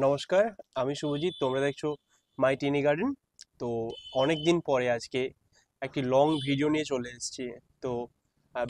নমস্কার, আমি শুভজিৎ। তোমরা দেখছো মাই টিনি গার্ডেন। তো অনেক দিন পরে আজকে একটি লং ভিডিও নিয়ে চলে এসেছি। তো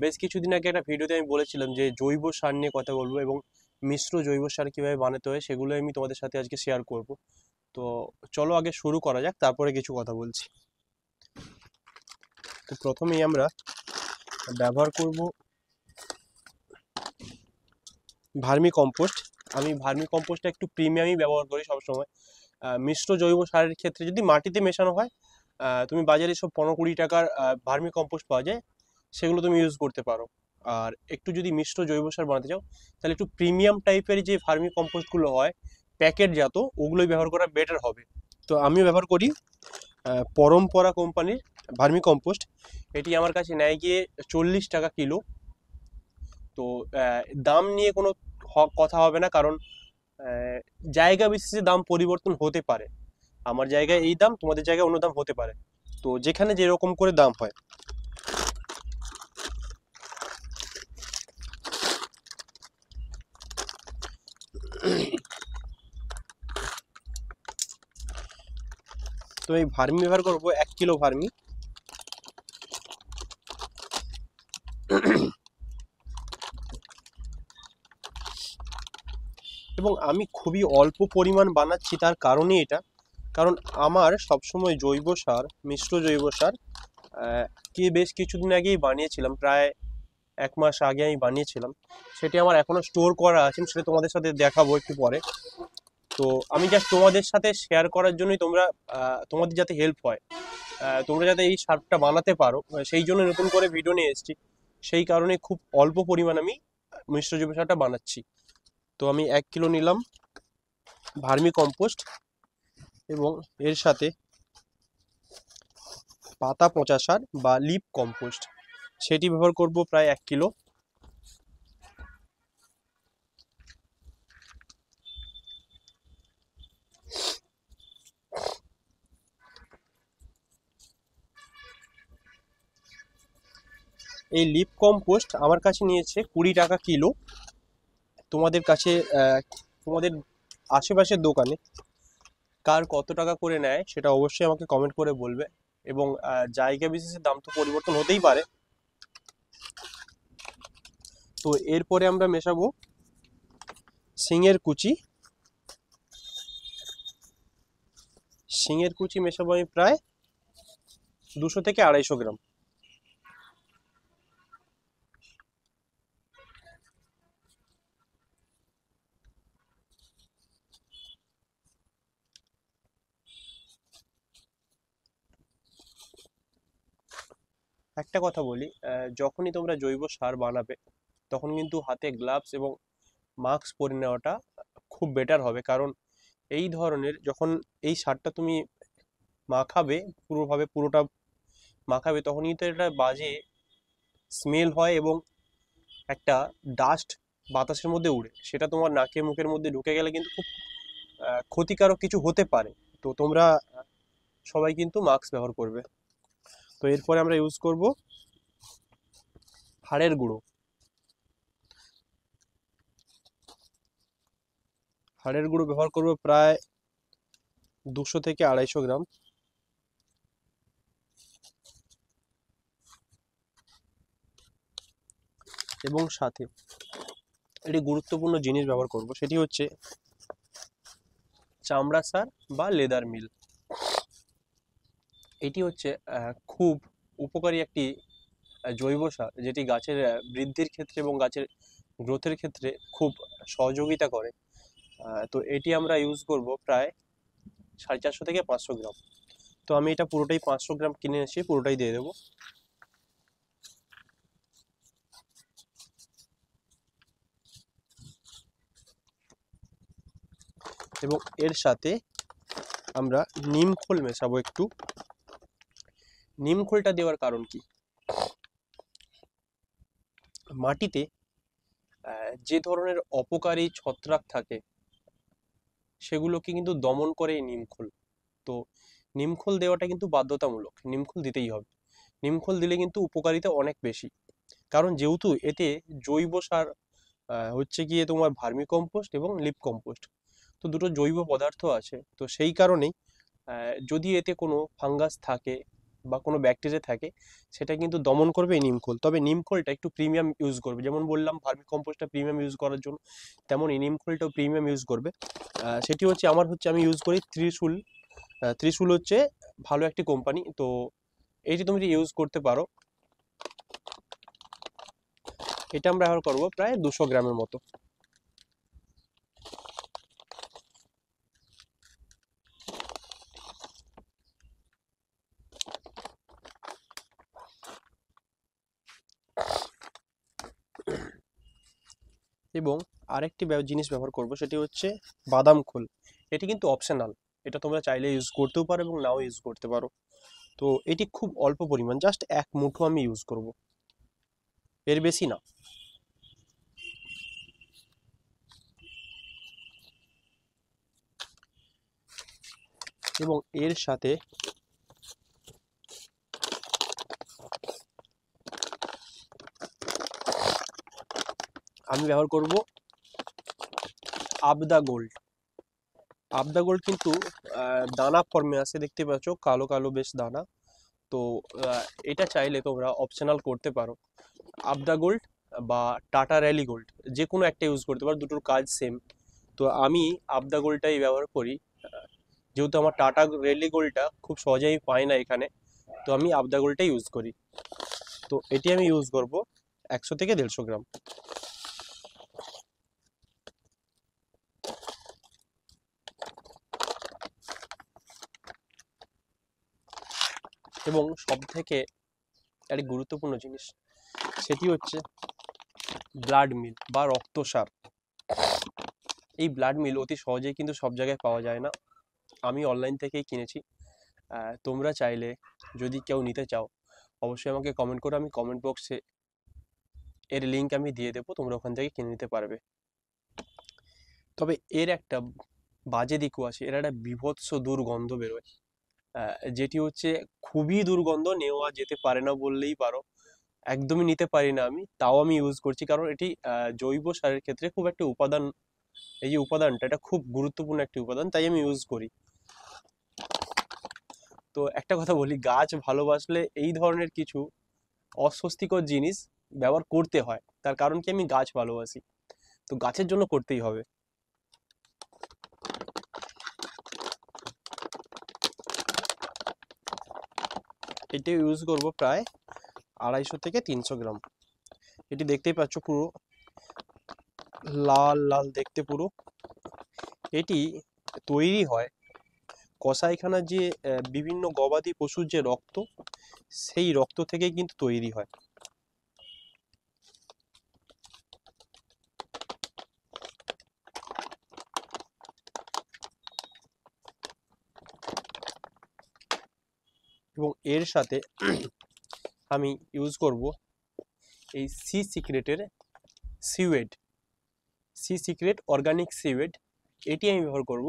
বেশ কিছুদিন আগে একটা ভিডিওতে আমি বলেছিলাম যে জৈব সার নিয়ে কথা বলবো এবং মিশ্র জৈব সার কীভাবে বানাতে হয় সেগুলো আমি তোমাদের সাথে আজকে শেয়ার করব। তো চলো আগে শুরু করা যাক, তারপরে কিছু কথা বলছি। তো প্রথমেই আমরা ব্যবহার করব ভার্মি কম্পোস্ট। আমি ভার্মি কম্পোস্টটা একটু প্রিমিয়ামই ব্যবহার করি সবসময়। মিশ্র জৈব সারের ক্ষেত্রে যদি মাটিতে মেশানো হয়, তুমি বাজারে সব 15-20 টাকার ভার্মি কম্পোস্ট পাওয়া যায়, সেগুলো তুমি ইউজ করতে পারো। আর একটু যদি মিশ্র জৈব সার বানাতে চাও তাহলে একটু প্রিমিয়াম টাইপের যে ভার্মি কম্পোস্টগুলো হয় প্যাকেটজাত, ওগুলোই ব্যবহার করা বেটার হবে। তো আমিও ব্যবহার করি পরম্পরা কোম্পানির ভার্মি কম্পোস্ট। এটি আমার কাছে নেয় গিয়ে 40 টাকা কিলো। তো দাম নিয়ে কোনো কথা হবে না, কারণ আহ, জায়গা বিশেষে দাম পরিবর্তন হতে পারে। আমার জায়গায় এই দাম, তোমাদের জায়গায় অন্য দাম হতে পারে। তো যেখানে যেরকম করে দাম হয়। তো এই ভার্মি ব্যবহার করবো 1 কিলো ভার্মি। এবং আমি খুবই অল্প পরিমাণ বানাচ্ছি, তার কারণই এটা। কারণ আমার সবসময় জৈব সার, মিশ্র জৈব সার কি বেশ কিছুদিন আগেই বানিয়েছিলাম, প্রায় 1 মাস আগে আমি বানিয়েছিলাম। সেটি আমার এখনো স্টোর করা আছে, সেটা তোমাদের সাথে দেখাবো একটু পরে। তো আমি জাস্ট তোমাদের সাথে শেয়ার করার জন্যই, তোমাদের যাতে হেল্প হয়, তোমরা যাতে এই সারটা বানাতে পারো, সেই জন্য নতুন করে ভিডিও নিয়ে এসেছি। সেই কারণে খুব অল্প পরিমাণ আমি মিশ্র জৈব সারটা বানাচ্ছি। তো আমি 1 কিলো নিলাম ভার্মি কম্পোস্ট এবং এর সাথে পাতা পচা সার বা লিপ কম্পোস্ট, সেটি ব্যবহার করব প্রায় 1 কিলো। এই লিপ কম্পোস্ট আমার কাছে নিয়েছে 20 টাকা কিলো। তোমাদের কাছে তোমাদের আশেপাশের দোকানে কার কত টাকা করে নেয় সেটা অবশ্যই আমাকে কমেন্ট করে বলবে। এবং জায়গা বিশেষে দাম তো পরিবর্তন হতেই পারে। তো এরপরে আমরা মেশাবো শিঙের কুচি। শিঙের কুচি মেশাবো আমি প্রায় 200 থেকে 250 গ্রাম। একটা কথা বলি, যখনই তোমরা জৈব সার বানাবে তখন কিন্তু হাতে গ্লাভস এবং মাস্ক পরে নেওয়াটা খুব বেটার হবে। কারণ এই ধরনের যখন এই সারটা তুমি মাখাবে, পুরোটা মাখাবে, তখন কিন্তু এটা বাজে স্মেল হয় এবং একটা ডাস্ট বাতাসের মধ্যে উড়ে, সেটা তোমার নাকে মুখের মধ্যে ঢুকে গেলে কিন্তু খুব ক্ষতিকারক কিছু হতে পারে। তো তোমরা সবাই কিন্তু মাস্ক ব্যবহার করবে। তো এরপরে আমরা ইউজ করব হাড়ের গুঁড়ো। হাড়ের গুঁড়ো ব্যবহার করব প্রায় 200 থেকে 250 গ্রাম। এবং সাথে একটি গুরুত্বপূর্ণ জিনিস ব্যবহার করব, সেটি হচ্ছে চামড়া সার বা লেদার মিল। এটি হচ্ছে খুব উপকারী একটি জৈব সার, যেটি গাছের বৃদ্ধির ক্ষেত্রে এবং গাছের গ্রোথের ক্ষেত্রে খুব সহযোগিতা করে। তো এটি আমরা ইউজ করব প্রায় 450 থেকে 500 গ্রাম। তো আমি এটা পুরোটাই 500 গ্রাম কিনে এসে পুরোটাই দিয়ে দেবো। এবং এর সাথে আমরা নিম খোল মেশাবো একটু। নিম খোলটা দেওয়ার কারণ কি, মাটিতে যে ধরনের অপকারী ছত্রাক থাকে সেগুলোকে কিন্তু দমন করে এই নিমখোল। তো নিমখোল দেওয়াটা কিন্তু বাধ্যতামূলক, নিমখোল দিতেই হবে। নিমখোল দিলে কিন্তু উপকারিতা অনেক বেশি, কারণ যেহেতু এতে জৈব সার হচ্ছে গিয়ে তোমার ভার্মি কম্পোস্ট এবং লিপ কম্পোস্ট। তো তো দুটো জৈব পদার্থ আছে, তো সেই কারণেই যদি এতে কোনো ফাঙ্গাস থাকে বা কোনো ব্যাকটেরিয়া থাকে, সেটা কিন্তু দমন করবে এই নিমখোল। তবে নিমখোলটা একটু প্রিমিয়াম ইউজ করবে, যেমন বললাম ভার্মি কম্পোস্টটা প্রিমিয়াম ইউজ করার জন্য, তেমন এই নিমখোলটাও প্রিমিয়াম ইউজ করবে। সেটি হচ্ছে আমি ইউজ করি ত্রিশূল। ত্রিশূল হচ্ছে ভালো একটি কোম্পানি, তো এটি তুমি ইউজ করতে পারো। এটা আমরা ব্যবহার করবো প্রায় 200 গ্রামের মতো। এবং আরেকটি জিনিস ব্যবহার করব, সেটি হচ্ছে বাদাম খোল। এটি কিন্তু অপশনাল, এটা তোমরা চাইলে ইউজ করতেও পারো এবং নাও ইউজ করতে পারো। তো এটি খুব অল্প পরিমাণ, জাস্ট 1 মুঠো আমি ইউজ করব, এর বেশি না। এবং এর সাথে আমি ব্যবহার করব আবদা গোল্ড। আবদা গোল্ড কিন্তু দানা ফর্মে আছে, দেখতে পাচ্ছ কালো কালো বেশ দানা। তো এটা চাইলে তোমরা অপশনাল করতে পারো, আবদা গোল্ড বা টাটা র্যালি গোল্ড, যে কোনো একটা ইউজ করতে পারো, দুটোর কাজ সেম। তো আমি আবদা গোল্ডটাই ব্যবহার করি, যেহেতু আমার টাটা র্যালি গোল্ডটা খুব সহজেই পাই না এখানে, তো আমি আবদা গোল্ডটাই ইউজ করি। তো এটি আমি ইউজ করব 100 থেকে 150 গ্রাম। এবং সব থেকে একটি গুরুত্বপূর্ণ জিনিস, সেটি হচ্ছে ব্লাড মিল বা রক্তসার। এই ব্লাড মিল অতি সহজেই কিন্তু সব জায়গায় পাওয়া যায় না, আমি অনলাইন থেকেই কিনেছি। তোমরা চাইলে যদি কেউ নিতে চাও, অবশ্যই আমাকে কমেন্ট করো, আমি কমেন্ট বক্সে এর লিঙ্ক আমি দিয়ে দেবো, তোমরা ওখান থেকে কিনে নিতে পারবে। তবে এর একটা বাজে দিকও আছে, এর একটা বীভৎস দুর্গন্ধ বেরোয়, যেটি হচ্ছে খুবই দুর্গন্ধ, নেওয়া যেতে পারে না বললেই পারো। একদমই নিতে পারি না আমি, তাও আমি ইউজ করছি, কারণ এটি জৈব সারের ক্ষেত্রে খুব একটা উপাদান, এই যে উপাদানটা এটা খুব গুরুত্বপূর্ণ একটি উপাদান, তাই আমি ইউজ করি। তো একটা কথা বলি, গাছ ভালোবাসলে এই ধরনের কিছু অস্বস্তিকর জিনিস ব্যবহার করতে হয়, তার কারণ কি, আমি গাছ ভালোবাসি, তো গাছের জন্য করতেই হবে। এটা ইউজ করব প্রায় 250 থেকে 300 গ্রাম। এটি দেখতেই পাচ্ছ পুরো লাল লাল দেখতে পুরো। এটি তৈরি হয় কসাইখানার যে বিভিন্ন গবাদি পশুর যে রক্ত, সেই রক্ত থেকে কিন্তু তৈরি হয়। এবং এর সাথে আমি ইউজ করব এই সি সিক্রেটের সিওয়েড, সি সিক্রেট অর্গানিক সিওয়েড, এটি আমি ব্যবহার করব।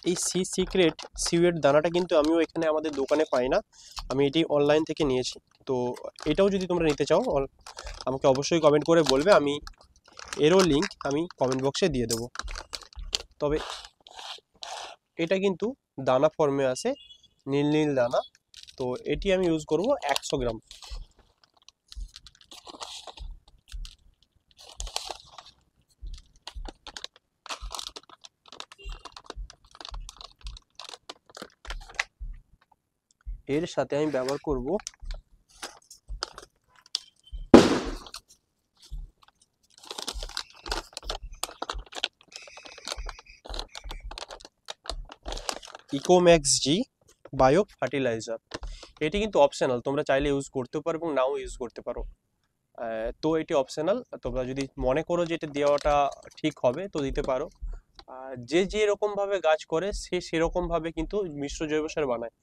এই সি সিক্রেট সিওয়েড দানাটা কিন্তু আমিও এখানে আমাদের দোকানে পাই না, আমি এটি অনলাইন থেকে নিয়েছি। তো এটাও যদি তোমরা নিতে চাও, আমাকে অবশ্যই কমেন্ট করে বলবে, আমি এরও লিঙ্ক আমি কমেন্ট বক্সে দিয়ে দেবো। তবে এটা কিন্তু দানা ফর্মে আসে, নীল নীল দানা। তো এটি আমি ইউজ করব 100 গ্রাম। এর সাথে আমি ব্যবহার করব ইকোম্যাক্স জি বায়ো ফার্টিলাইজার। এটি কিন্তু অপশনাল, তোমরা চাইলে ইউজ করতে পারো এবং নাও ইউজ করতে পারো। তো এটি অপশনাল, তোমরা যদি মনে করো যে এটা দেওয়াটা ঠিক হবে তো দিতে পারো। যে যেরকম ভাবে গাছ করে সে সেরকম ভাবে কিন্তু মিশ্র জৈব সার বানায়,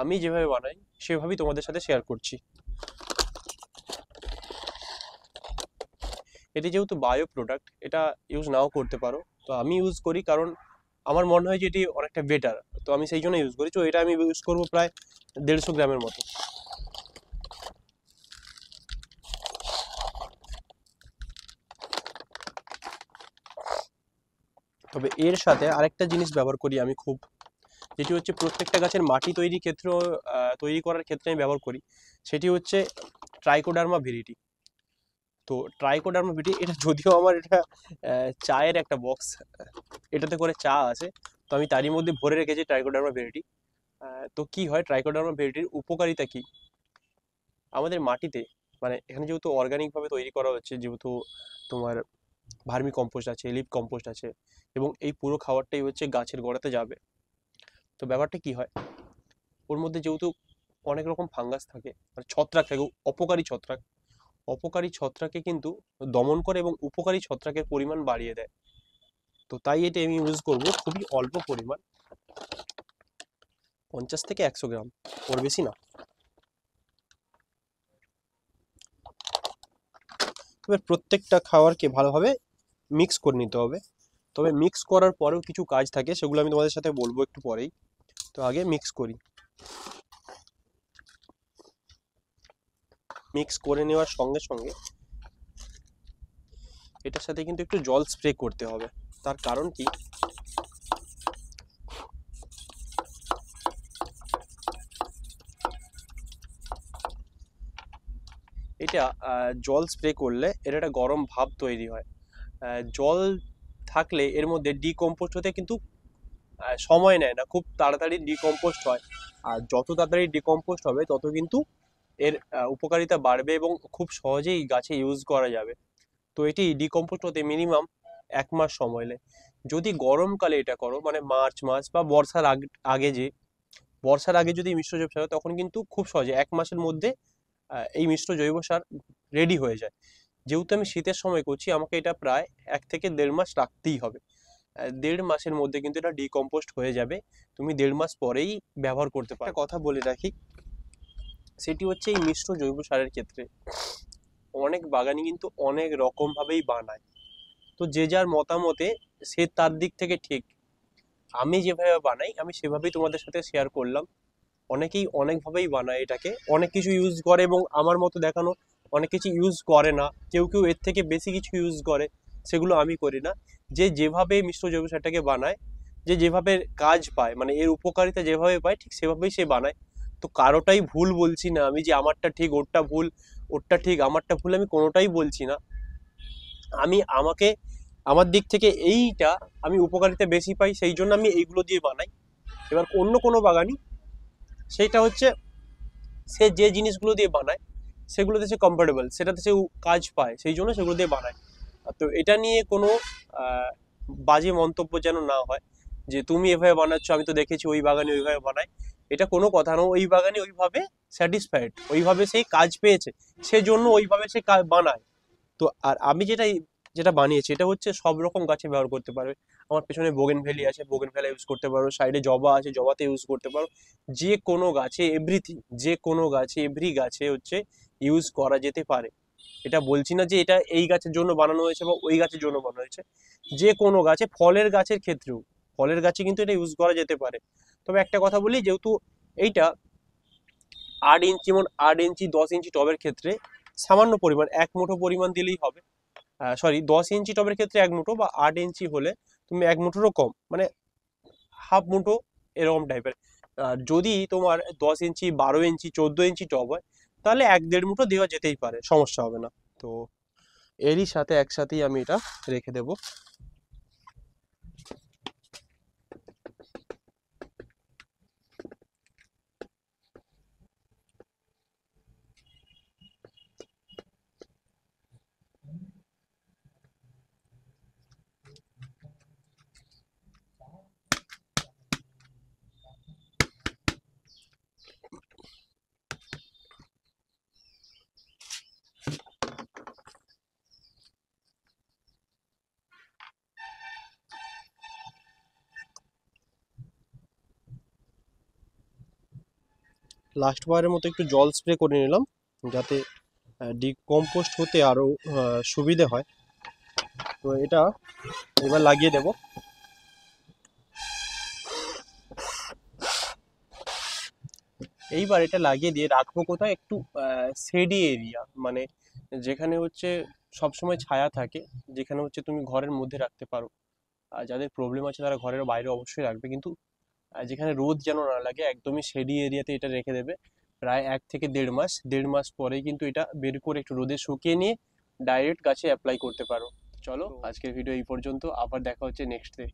আমি যেভাবে বানাই সেভাবেই তোমাদের সাথে শেয়ার করছি। এটি যেহেতু বায়ো প্রোডাক্ট, এটা ইউজ নাও করতে পারো, তো আমি ইউজ করি কারণ আমার মনে হয় যে এটি অনেকটা বেটার, তো আমি সেই জন্য ইউজ করি। তো এটা আমি ইউজ করবো প্রায় 150 গ্রামের মতো। তবে এর সাথে আরেকটা জিনিস ব্যবহার করি আমি খুব, যেটি হচ্ছে প্রত্যেকটা গাছের মাটি তৈরির ক্ষেত্রে, তৈরি করার ক্ষেত্রে আমি ব্যবহার করি, সেটি হচ্ছে ট্রাইকোডার্মা ভিরিটি। তো ট্রাইকোডার্মা ভিরিটি এটা যদিও আমার এটা চায়ের একটা বক্স, এটাতে করে চা আছে, তো আমি তারই মধ্যে ভরে রেখেছি ট্রাইকোডার্মা ভিরিটি। তো কি হয়, ট্রাইকোডার্মা ভিরিটির উপকারিতা কি আমাদের মাটিতে, মানে এখানে যেহেতু অর্গানিক ভাবে তৈরি করা হচ্ছে, যেহেতু তোমার ভার্মি কম্পোস্ট আছে, লিপ কম্পোস্ট আছে, এবং এই পুরো খাবারটাই হচ্ছে গাছের গোড়াতে যাবে। তো ব্যাপারটা কি হয়, ওর মধ্যে যেহেতু অনেক রকম ফাঙ্গাস থাকে, মানে ছত্রাক থাকে, অপকারী ছত্রাক, অপকারী ছত্রাককে কিন্তু দমন করে এবং উপকারী ছত্রাকের পরিমাণ বাড়িয়ে দেয়। তো তাই এটা আমি ইউজ করব খুবই অল্প পরিমাণ, 50 থেকে 100 গ্রাম, ওর বেশি না। তবে প্রত্যেকটা খাবারকে ভালোভাবে মিক্স করে নিতে হবে। তবে মিক্স করার পরেও কিছু কাজ থাকে, সেগুলো আমি তোমাদের সাথে বলবো একটু পরেই। তো আগে মিক্স করি। মিক্স করে নেওয়ার সঙ্গে সঙ্গে এটার সাথে কিন্তু একটু জল স্প্রে করতে হবে। তার কারণ কি, এটা জল স্প্রে করলে এর একটা গরম ভাপ তৈরি হয়। জল থাকলে এর মধ্যে ডিকম্পোস্ট হতে কিন্তু সময় নেয় না, খুব তাড়াতাড়ি ডিকম্পোস্ট হয়। আর যত তাড়াতাড়ি ডিকম্পোস্ট হবে তত কিন্তু এর উপকারিতা বাড়বে এবং খুব সহজেই গাছে ইউজ করা যাবে। তো এটি ডিকম্পোস্ট হতে মিনিমাম 1 মাস সময় নেয়। যদি গরমকালে এটা করো, মানে মার্চ মাস বা বর্ষার আগে আগে যে বর্ষার আগে যদি মিশ্র জৈব সার হয়, তখন কিন্তু খুব সহজে 1 মাসের মধ্যে এই মিশ্র জৈব সার রেডি হয়ে যায়। যেহেতু আমি শীতের সময় করছি, আমাকে এটা প্রায় 1 থেকে 1.5 মাস রাখতেই হবে। 1.5 মাসের মধ্যে কিন্তু এটা ডিকম্পোস্ট হয়ে যাবে, তুমি 1.5 মাস পরেই ব্যবহার করতে পারো। একটা কথা বলে রাখি, সেটি হচ্ছে এই মিশ্র জৈব সারের ক্ষেত্রে অনেক বাগানি কিন্তু অনেক রকম ভাবেই বানায়। তো যে যার মতামতে সে তার দিক থেকে ঠিক। আমি যেভাবে বানাই আমি সেভাবেই তোমাদের সাথে শেয়ার করলাম। অনেকেই অনেকভাবেই বানায় এটাকে, অনেক কিছু ইউজ করে, এবং আমার মতো দেখানো অনেক কিছু ইউজ করে না, কেউ কেউ এর থেকে বেশি কিছু ইউজ করে, সেগুলো আমি করি না। যে যেভাবে মিশ্র জৈব সারটাকে বানায়, যে যেভাবে কাজ পায়, মানে এর উপকারিতা যেভাবে পায়, ঠিক সেভাবেই সে বানায়। তো কারোটাই ভুল বলছি না আমি, যে আমারটা ঠিক ওরটা ভুল, ওরটা ঠিক আমারটা ভুল, আমি কোনোটাই বলছি না। আমি আমাকে আমার দিক থেকে এইটা আমি উপকারিতা বেশি পাই, সেই জন্য আমি এইগুলো দিয়ে বানাই। এবার অন্য কোনো বাগানি, সেইটা হচ্ছে সে যে জিনিসগুলো দিয়ে বানায় সেগুলোতে সে কমফোর্টেবল, সেটাতে সে কাজ পায়, সেই জন্য সেগুলো দিয়ে বানায়। তো এটা নিয়ে কোনো আহ, বাজে মন্তব্য যেন না হয়, যে তুমি এভাবে বানাচ্ছ, আমি তো দেখেছি ওই বাগানে ওইভাবে বানায়। এটা কোনো কথা না, ওই বাগানে ওইভাবে স্যাটিসফাইড, ওইভাবে সেই কাজ পেয়েছে, সেজন্য ওইভাবে সে বানায়। তো আর আমি যেটা যেটা বানিয়েছি, এটা হচ্ছে সব রকম গাছে ব্যবহার করতে পারবে। আমার পেছনে বোগেনভেলি আছে, বোগেনভেলিয়া ইউজ করতে পারো, সাইডে জবা আছে, জবাতে ইউজ করতে পারো। যে কোনো গাছে এভরিথিং, যে কোনো গাছে এভরি গাছে হচ্ছে ইউজ করা যেতে পারে। এটা বলছি না যে এটা এই গাছের জন্য বানানো হয়েছে বা ওই গাছের জন্য বানানো হয়েছে। যে কোনো গাছে, ফলের গাছের ক্ষেত্রেও, ফলের গাছে কিন্তু এটা ইউজ করা যেতে পারে। তবে একটা কথা বলি, যেহেতু এইটা 8 ইঞ্চি, যেমন 8 ইঞ্চি 10 ইঞ্চি টবের ক্ষেত্রে সামান্য পরিমাণ 1 মুঠো পরিমাণ দিলেই হবে। সরি, 10 ইঞ্চি টবের ক্ষেত্রে 1 মুঠো, বা 8 ইঞ্চি হলে তুমি 1 মুঠোরও কম, মানে হাফ মুঠো, এরকম টাইপের। আর যদি তোমার 10 ইঞ্চি, 12 ইঞ্চি, 14 ইঞ্চি টব হয়, তাহলে 1-1.5 মুঠো দেওয়া যেতেই পারে, সমস্যা হবে না। তো এরই সাথে একসাথেই আমি এটা রেখে দেবো। লাস্ট বারের মতো একটু জল স্প্রে করে নিলাম, যাতে ডিকম্পোস্ট হতে আরো সুবিধে হয়। তো এটা এবার লাগিয়ে দেব। এইবার এটা লাগিয়ে দিয়ে রাখবো কোথায়, একটু শেডি এরিয়া, মানে যেখানে হচ্ছে সবসময় ছায়া থাকে, যেখানে হচ্ছে তুমি ঘরের মধ্যে রাখতে পারো। আর যাদের প্রবলেম আছে তারা ঘরের বাইরে অবশ্যই রাখবে, কিন্তু যেখানে রোদ যেন না লাগে, একদমই শেডি এরিয়াতে এটা রেখে দেবে। প্রায় 1 থেকে 1.5 মাস, 1.5 মাস পরেই কিন্তু এটা বের করে একটু রোদে শুকিয়ে নিয়ে ডাইরেক্ট গাছে অ্যাপ্লাই করতে পারো। চলো, তো আজকের ভিডিও এই পর্যন্ত, আবার দেখা হচ্ছে নেক্সট ডে।